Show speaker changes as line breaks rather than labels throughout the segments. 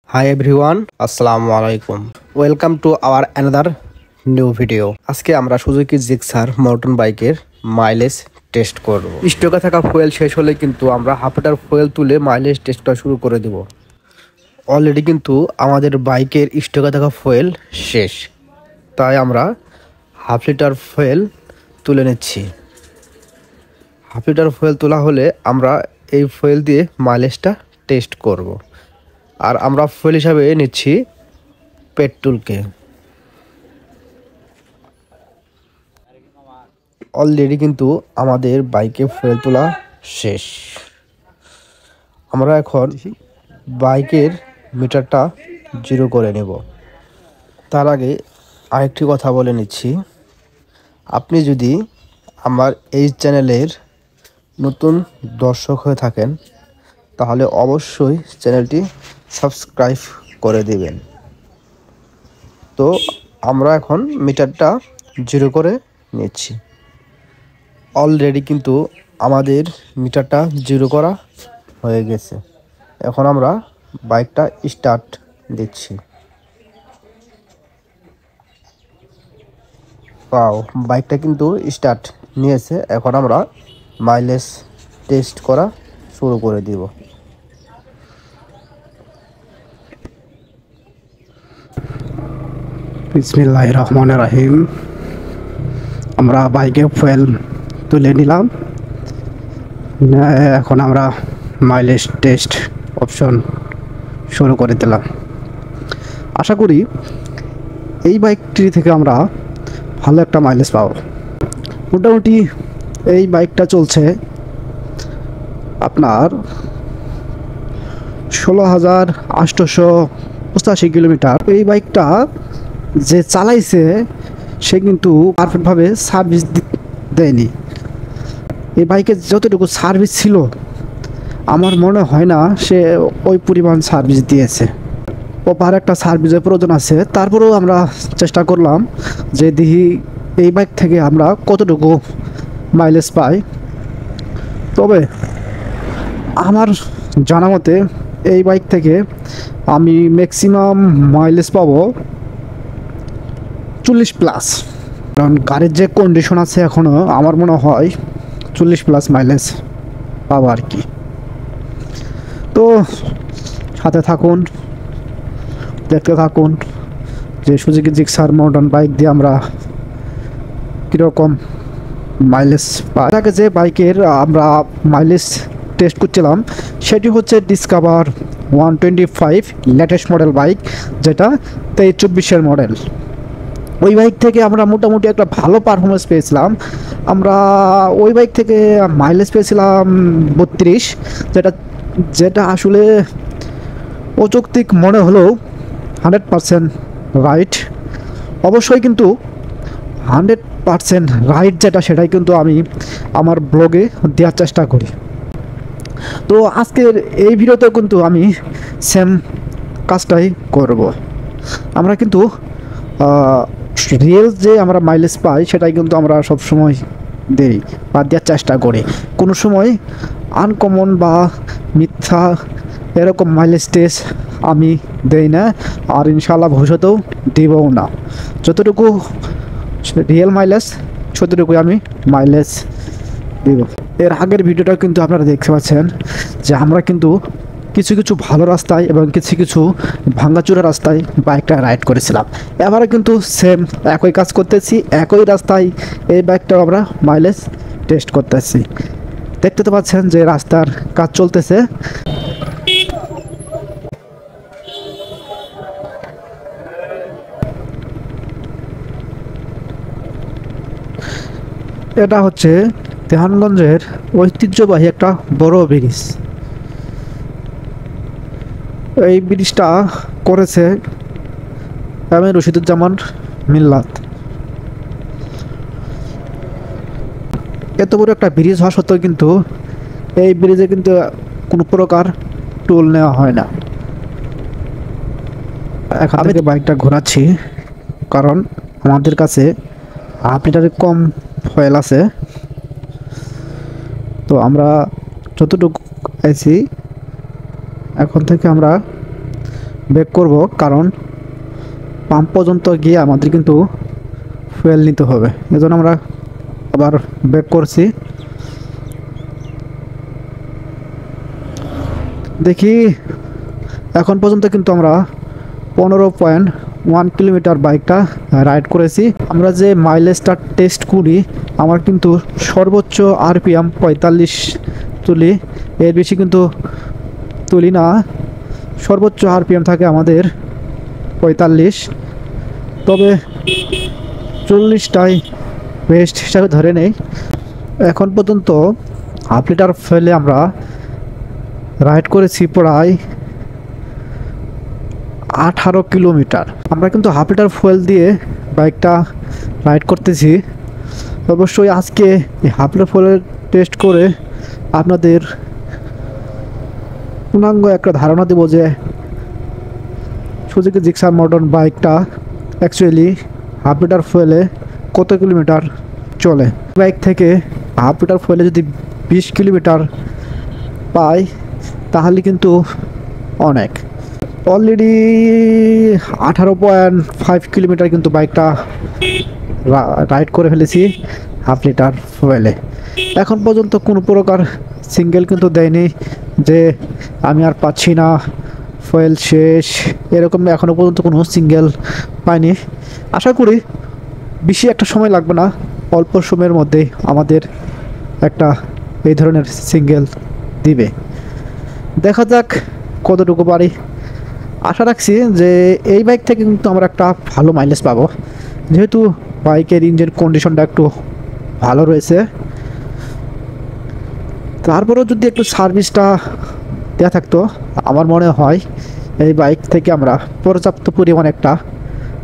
Hi everyone, Assalamu alaikum. Welcome to our another new video. আজকে আমরা Suzuki Gixxer motor বাইকের mileage test করব। স্টকে থাকা ফুয়েল শেষ হলে কিন্তু আমরা হাফ লিটার ফুয়েল তুলে মাইলেজ টেস্টটা শুরু করে দেব। অলরেডি কিন্তু আমাদের বাইকের স্টকে থাকা ফুয়েল শেষ, তাই আমরা হাফ লিটার ফুয়েল তুলে নিচ্ছি। হাফ লিটার ফুয়েল তোলা হলে আমরা এই ফুয়েল দিয়ে মাইলেজটা টেস্ট করব। আর আমরা ফুয়েল হিসাবে নিচ্ছি পেট্রোলকে। অলরেডি কিন্তু আমাদের বাইকে ফুয়েল তোলা শেষ। আমরা এখন বাইকের মিটারটা জিরো করে নেব। তার আগে আরেকটি কথা বলে নিচ্ছি, আপনি যদি আমার এই চ্যানেলের নতুন দর্শক হয়ে থাকেন তাহলে অবশ্যই চ্যানেলটি সাবস্ক্রাইব করে দিবেন। তো আমরা এখন মিটারটা জিরো করে নিচ্ছি। অলরেডি কিন্তু আমাদের মিটারটা জিরো করা হয়ে গেছে। এখন আমরা বাইকটা স্টার্ট দিচ্ছি। পাও বাইকটা কিন্তু স্টার্ট নিয়েছে। এখন আমরা মাইলেজ টেস্ট করা শুরু করে দিব।
বিসমিল্লাহির রহমানির রহিম। আমরা বাইকে ফুয়েল তুলে নিলাম। এখন আমরা মাইলেজ টেস্ট অপশন শুরু করে দিলাম। আশা করি এই বাইকটি থেকে আমরা ভালো একটা মাইলেজ পাবো। মোটামুটি এই বাইকটা চলছে আপনার 16,885 কিলোমিটার। এই বাইকটা যে চালাইছে সে কিন্তু পারফেক্টভাবে সার্ভিস দেয়নি। এই বাইকের যতটুকু সার্ভিস ছিল আমার মনে হয় না সে ওই পরিমাণ সার্ভিস দিয়েছে। প্রপার একটা সার্ভিসের প্রয়োজন আছে। তারপরেও আমরা চেষ্টা করলাম যে দেখি এই বাইক থেকে আমরা কতটুকু মাইলেজ পাই। তবে আমার জানা মতে এই বাইক থেকে আমি ম্যাক্সিমাম মাইলেজ পাবো 40+। কারণ গাড়ির যে কন্ডিশন আছে এখনও আমার মনে হয় 40+ মাইলেজ পাবো আর কি। তো সাথে থাকুন, দেখতে থাকুন যে সুজুকি জিক্সার মডার্ন বাইক দিয়ে আমরা কীরকম মাইলেজ পাই। আগে যে বাইকের আমরা মাইলেজ টেস্ট করছিলাম সেটি হচ্ছে ডিসকভার 125 লেটেস্ট মডেল বাইক, যেটা 23-24 মডেল। ওই বাইক থেকে আমরা মোটামুটি একটা ভালো পারফরমেন্স পেয়েছিলাম। আমরা ওই বাইক থেকে মাইলেজ পেয়েছিলাম 32, যেটা আসলে অযৌক্তিক মনে হলেও 100% রাইট। অবশ্যই কিন্তু 100% রাইট যেটা, সেটাই কিন্তু আমি আমার ব্লগে দেওয়ার চেষ্টা করি। তো আজকের এই ভিডিওতে কিন্তু আমি সেম কাজটাই করব। আমরা কিন্তু রিয়েল যে আমরা মাইলেজ পাই সেটাই কিন্তু আমরা সবসময় দেই বা দেওয়ার চেষ্টা করি। কোনো সময় আনকমন বা মিথ্যা এরকম মাইলেজ টেস্ট আমি দেই না, আর ইনশাআল্লাহ ভবিষ্যতেও দেবও না। যতটুকু রিয়েল মাইলেজ ততটুকুই আমি মাইলেজ দেব। এর আগের ভিডিওটা কিন্তু আপনারা দেখতে পাচ্ছেন যে আমরা কিন্তু কিছু কিছু ভালো রাস্তায় এবং কিছু কিছু ভাঙ্গাচুরা রাস্তায় বাইকটা রাইড করেছিলাম। এবারে কিন্তু সেম একই কাজ করতেছি, একই রাস্তায় এই বাইকটাও আমরা মাইলেজ টেস্ট করতেছি। দেখতে তো পাচ্ছেন যে রাস্তার কাজ চলতেছে। এটা হচ্ছে দেহানগঞ্জের ঐতিহ্যবাহী একটা বড় ব্রিজ। এই ব্রিজটা করেছে আমির রশিদুজ্জামান মিল্লাত। এত বড় একটা ব্রিজ হওয়া সত্ত্বেও কিন্তু এই ব্রিজে কিন্তু কোনো প্রকার টোল নেওয়া হয় না। এখান থেকে বাইকটা ঘোরাচ্ছি কারণ আমাদের কাছে হাফ লিটারের কম ফুয়েল আছে। তো আমরা যতটুকু আইছি এখন থেকে আমরা ব্রেক করব, কারণ পাম্প পর্যন্ত গিয়ে আমাদের কিন্তু ফুয়েল নিতে হবে। এজন্য আমরা আবার ব্রেক করছি। দেখি এখন পর্যন্ত কিন্তু আমরা 15.1 কিলোমিটার বাইকটা রাইড করেছি। আমরা যে মাইলেজটা টেস্ট করি, আমার কিন্তু সর্বোচ্চ আরপিএম 45 তুলি, এর বেশি কিন্তু তুলি না। সর্বোচ্চ আরপিএম থাকে আমাদের 45, তবে 40টাই বেস্ট হিসাবে ধরে নেই। এখন পর্যন্ত হাফ লিটার ফেলে আমরা রাইড করেছি প্রায় 18 কিলোমিটার। আমরা কিন্তু হাফ লিটার ফুয়েল দিয়ে বাইকটা রাইড করতেছি। অবশ্যই আজকে এই হাফ লিটার ফুয়েলের টেস্ট করে আপনাদের পূর্ণাঙ্গ একটা ধারণা দেবো যে সুজুকি জিক্সার মডার্ন বাইকটা অ্যাকচুয়ালি হাফ লিটার ফুয়েলে কত কিলোমিটার চলে। বাইক থেকে হাফ লিটার ফুয়েলে যদি 20 কিলোমিটার পাই তাহলে কিন্তু অনেক। অলরেডি 18.5 কিলোমিটার কিন্তু বাইকটা রাইড করে ফেলেছি হাফ লিটার ফুয়েলে। এখন পর্যন্ত কোনো প্রকার সিঙ্গেল কিন্তু দেয়নি যে আমি আর পাচ্ছি না, ফুয়েল শেষ, এরকম এখনও পর্যন্ত কোনো সিঙ্গেল পাইনি। আশা করি বেশি একটা সময় লাগবে না, অল্প সময়ের মধ্যেই আমাদের একটা এই ধরনের সিঙ্গেল দিবে। দেখা যাক কতটুকু পারি। আশা রাখছি যে এই বাইক থেকে কিন্তু আমরা একটা ভালো মাইলেজ পাবো, যেহেতু বাইকের ইঞ্জিন কন্ডিশনটা একটু ভালো রয়েছে। তারপরেও যদি একটু সার্ভিসটা দেওয়া থাকতো, আমার মনে হয় এই বাইক থেকে আমরা পর্যাপ্ত পরিমাণ একটা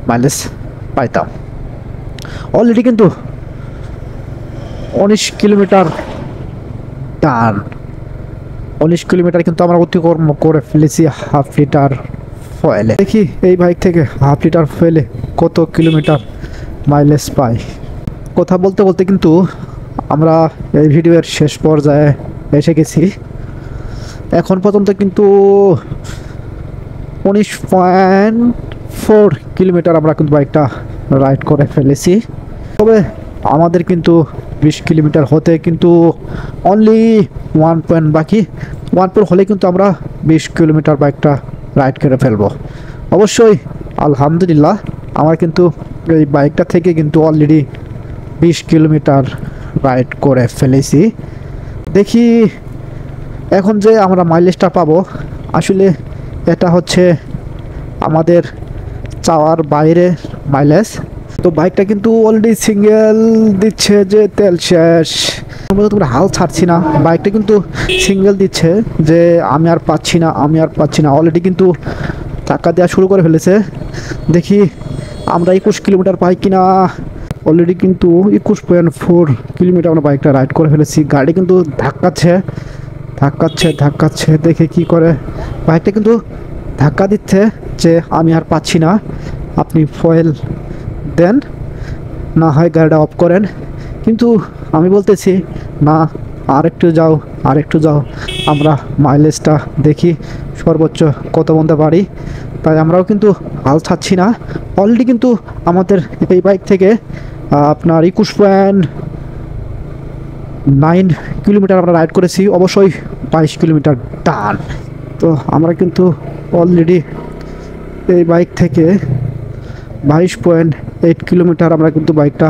মাইলেজ পাইতাম। অলরেডি কিন্তু 19 কিলোমিটার টান, 19 কিলোমিটার কিন্তু আমরা অতিক্রম করে ফেলেছি হাফ লিটার ফুয়েলে। দেখি এই বাইক থেকে হাফ লিটার ফুয়েলে কত কিলোমিটার মাইলেজ পাই। কথা বলতে বলতে কিন্তু আমরা এই ভিডিওর শেষ পর্যায়ে এসে গেছি। এখন পর্যন্ত কিন্তু 19.4 কিলোমিটার আমরা কিন্তু বাইকটা রাইড করে ফেলেছি। তবে আমাদের কিন্তু 20 কিলোমিটার হতে কিন্তু অনলি 1 পয়েন্ট বাকি। 1 পয়েন্ট হলে কিন্তু আমরা 20 কিলোমিটার বাইকটা রাইড করে ফেলবো। অবশ্যই আলহামদুলিল্লাহ আমার কিন্তু এই বাইকটা থেকে কিন্তু অলরেডি 20 কিলোমিটার রাইড করে ফেলেছি। দেখি এখন যে আমরা মাইলেজটা পাবো, আসলে এটা হচ্ছে আমাদের চাওয়ার বাইরে মাইলেজ। তো বাইকটা কিন্তু অলরেডি সিঙ্গেল দিচ্ছে যে তেল শেষ, আমরা তোমরা হাল ছাড়ছি না। বাইকটা কিন্তু সিঙ্গেল দিচ্ছে যে আমি আর পাচ্ছি না, আমি আর পাচ্ছি না। অলরেডি কিন্তু ধাক্কা দেওয়া শুরু করে ফেলেছে। দেখি আমরা 21 কিলোমিটার পাই কিনা। অলরেডি কিন্তু 21.4 কিলোমিটার আমরা বাইকটা রাইড করে ফেলেছি। গাড়ি কিন্তু ধাক্কাচ্ছে ধাক্কাচ্ছে ধাক্কাচ্ছে, দেখে কি করে। বাইকটা কিন্তু ধাক্কা দিচ্ছে যে আমি আর পাচ্ছি না, আপনি ফুয়েল দেন, না হয় গাড়িটা অফ করেন। কিন্তু আমি বলতেছি না, আরেকটু যাও, আরেকটু যাও, আমরা মাইলেজটা দেখি সর্বোচ্চ কত বন্ধে পারি। তাই আমরাও কিন্তু হাল ছাড়ছি না। অলরেডি কিন্তু আমাদের এই বাইক থেকে আপনার 21.9 কিলোমিটার আমরা রাইড করেছি। অবশ্যই 22 কিলোমিটার টান। তো আমরা কিন্তু অলরেডি এই বাইক থেকে 22.8 কিলোমিটার আমরা কিন্তু বাইকটা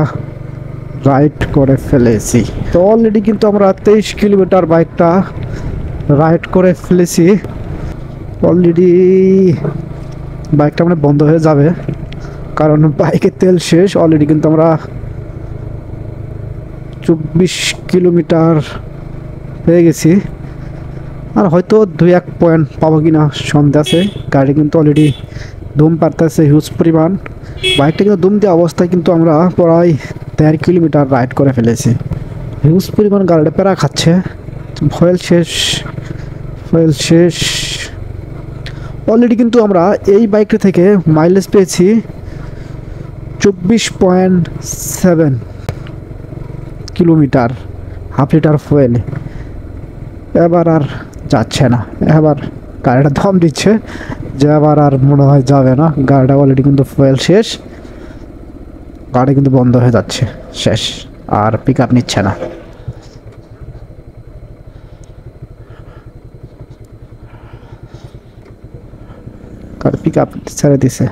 রাইড করে ফেলেছি। তো অলরেডি কিন্তু আমরা 23 কিলোমিটার বাইকটা রাইড করে ফেলেছি। অলরেডি বাইকটা মানে বন্ধ হয়ে যাবে, কারণ বাইকের তেল শেষ। অলরেডি কিন্তু আমরা 24 কিলোমিটার হয়ে গেছি, আর হয়তো 2-1 পয়েন্ট পাবো কিনা সন্দেহ আছে। গাড়ি কিন্তু অলরেডি ধুম পারতেছে হিউজ পরিমাণ। বাইকটা কিন্তু ধুম দেওয়া অবস্থায় কিন্তু আমরা প্রায় 13 কিলোমিটার রাইড করে ফেলেছি। হিউজ পরিমাণ গাড়িটা প্যারা খাচ্ছে। ফুয়েল শেষ, ফুয়েল শেষ। অলরেডি কিন্তু আমরা এই বাইকটা থেকে মাইলেজ পেয়েছি 24.7 কিলোমিটার হাফ লিটার ফুয়েলে। এবার আর যাচ্ছে না, এবার গাড়িটা দম দিচ্ছে। যে আবার আর মনে হয় যাবে না, গাড়িটা অলরেডি কিন্তু ফুয়েল শেষ, গাড়ি কিন্তু বন্ধ হয়ে যাচ্ছে, শেষ, আর পিক আপ নিচ্ছে না। গাড়ি পিক আপ ছেড়ে দিছে,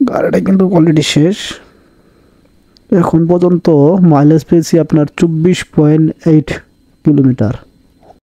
গাড়িটা কিন্তু অলরেডি শেষ। এখন পর্যন্ত মাইলেজ পেয়েছি আপনার 24.8 কিলোমিটার।